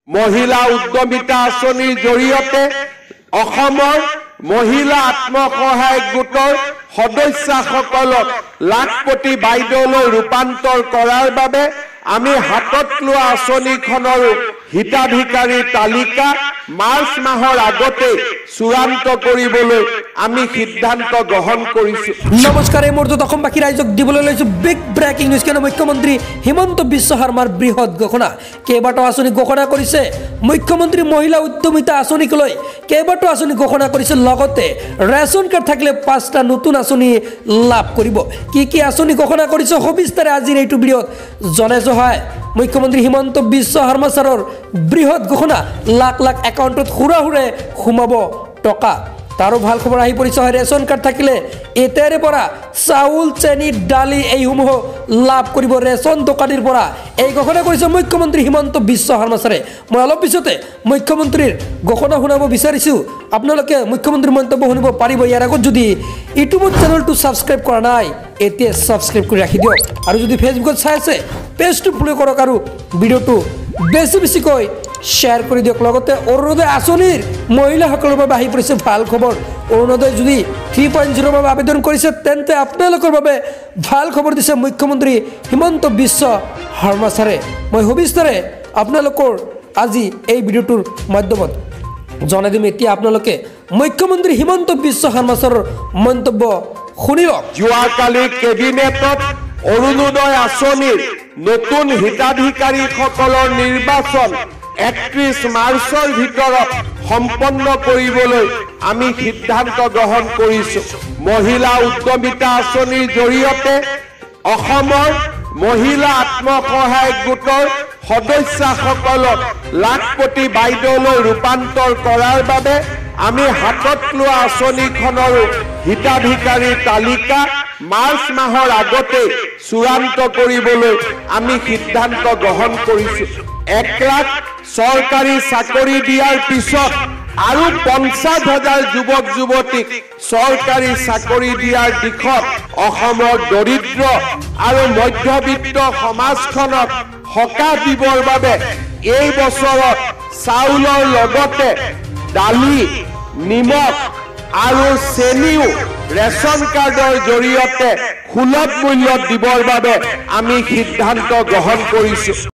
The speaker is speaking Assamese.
মহিলা উদ্যমিতা আঁচনিৰ জৰিয়তে অসমৰ মহিলা আত্মসহায়ক গোটৰ সদস্যসকলক লাখপতি বাইদেউলৈ ৰূপান্তৰ কৰাৰ বাবে আমি হাতত লোৱা আঁচনিখনৰ হিতাধিকাৰীৰ তালিকা মাৰ্চ মাহৰ আগতে চূড়ান্ত কৰিবলৈ আমি সিদ্ধান্ত গ্ৰহণ কৰিছো। নমস্কাৰ, এই মুহূৰ্তত অসমবাসী ৰাইজক দিবলৈ লৈছো বিগ ব্ৰেকিং নিউজ। কেন মুখ্যমন্ত্ৰী হিমন্ত বিশ্ব শৰ্মাৰ বৃহৎ ঘোষণা। কেইবাটাও আঁচনি ঘোষণা কৰিছে মুখ্যমন্ত্ৰী। মহিলা উদ্যমিতা আঁচনিক লৈ কেইবাটাও আঁচনি ঘোষণা কৰিছে, লগতে ৰেচন কাৰ্ড থাকিলে 5টা নতুন আঁচনি লাভ কৰিব। কি আঁচনি ঘোষণা কৰিছে সবিস্তাৰে আজিৰ এইটো ভিডিঅ'ত জনাইছো। হয়, মুখ্যমন্ত্ৰী হিমন্ত বিশ্ব শৰ্মা ছাৰৰ বৃহৎ ঘোষণা। লাখ লাখ একাউণ্টত হুৰে সোমাব টকা। তাৰো ভাল খবৰ আহি পৰিছে। হয়, ৰেচন কাৰ্ড থাকিলে এতিয়াৰে পৰা চাউল, চেনি, দালি এইসমূহ লাভ কৰিব ৰেচন দোকানীৰ পৰা। এই ঘোষণা কৰিছে মুখ্যমন্ত্ৰী হিমন্ত বিশ্ব শৰ্মা ছাৰে। মই অলপ পিছতে মুখ্যমন্ত্ৰীৰ ঘোষণা শুনাব বিচাৰিছোঁ। আপোনালোকে মুখ্যমন্ত্ৰীৰ মন্তব্য শুনিব পাৰিব। ইয়াৰ আগত যদি ইউটিউব চেনেলটো ছাবস্ক্ৰাইব কৰা নাই, এতিয়া ছাবস্ক্ৰাইব কৰি ৰাখি দিয়ক। আৰু যদি ফেচবুকত চাই আছে, পেজটো ফলো কৰক আৰু ভিডিঅ'টো বেছিকৈ শ্বেয়াৰ কৰি দিয়ক। লগতে অৰুণোদয় আঁচনিৰ মহিলাসকলৰ বাবে আহি পৰিছে ভাল খবৰ। অৰুণোদয় যদি 3.0 বাবে আবেদন কৰিছে, তেন্তে আপোনালোকৰ বাবে ভাল খবৰ দিছে মুখ্যমন্ত্ৰী হিমন্ত বিশ্ব শৰ্মা ছাৰে। মই সবিস্তাৰে আপোনালোকৰ আজি এই ভিডিঅ'টোৰ মাধ্যমত জনাই দিম। এতিয়া আপোনালোকে মুখ্যমন্ত্ৰী হিমন্ত বিশ্ব শৰ্মা ছাৰৰ মন্তব্য শুনি লওক। যোৱাকালি কেবিনেটত অৰুণোদয় আঁচনিৰ নতুন হিতাধিকাৰীসকলৰ নিৰ্বাচন 31 মাৰ্চৰ ভিতৰত সম্পন্ন কৰিবলৈ আমি সিদ্ধান্ত গ্ৰহণ কৰিছো। মহিলা উদ্যমিতা আঁচনিৰ জৰিয়তে অসমৰ মহিলা আত্মসহায়ক গোটৰ সদস্যসকলক লাখপতি বাইদেউলৈ ৰূপান্তৰ কৰাৰ বাবে আমি হাতত লোৱা আঁচনিখনৰ হিতাধিকাৰীৰ তালিকা মাৰ্চ মাহৰ আগতে চূড়ান্ত কৰিবলৈ আমি সিদ্ধান্ত গ্ৰহণ কৰিছো। 1 লাখ চৰকাৰী চাকৰি দিয়াৰ পিছত আৰু 50,000 যুৱক যুৱতীক চৰকাৰী চাকৰি দিয়াৰ দিশত অসমৰ দৰিদ্ৰ আৰু মধ্যবিত্ত সমাজখনক সকাহ দিবৰ বাবে এই বছৰত চাউলৰ লগতে দালি, নিমখ আৰু চেনিও ৰেচন কাৰ্ডৰ জৰিয়তে সুলভ মূল্যত দিবৰ বাবে আমি সিদ্ধান্ত গ্ৰহণ কৰিছো।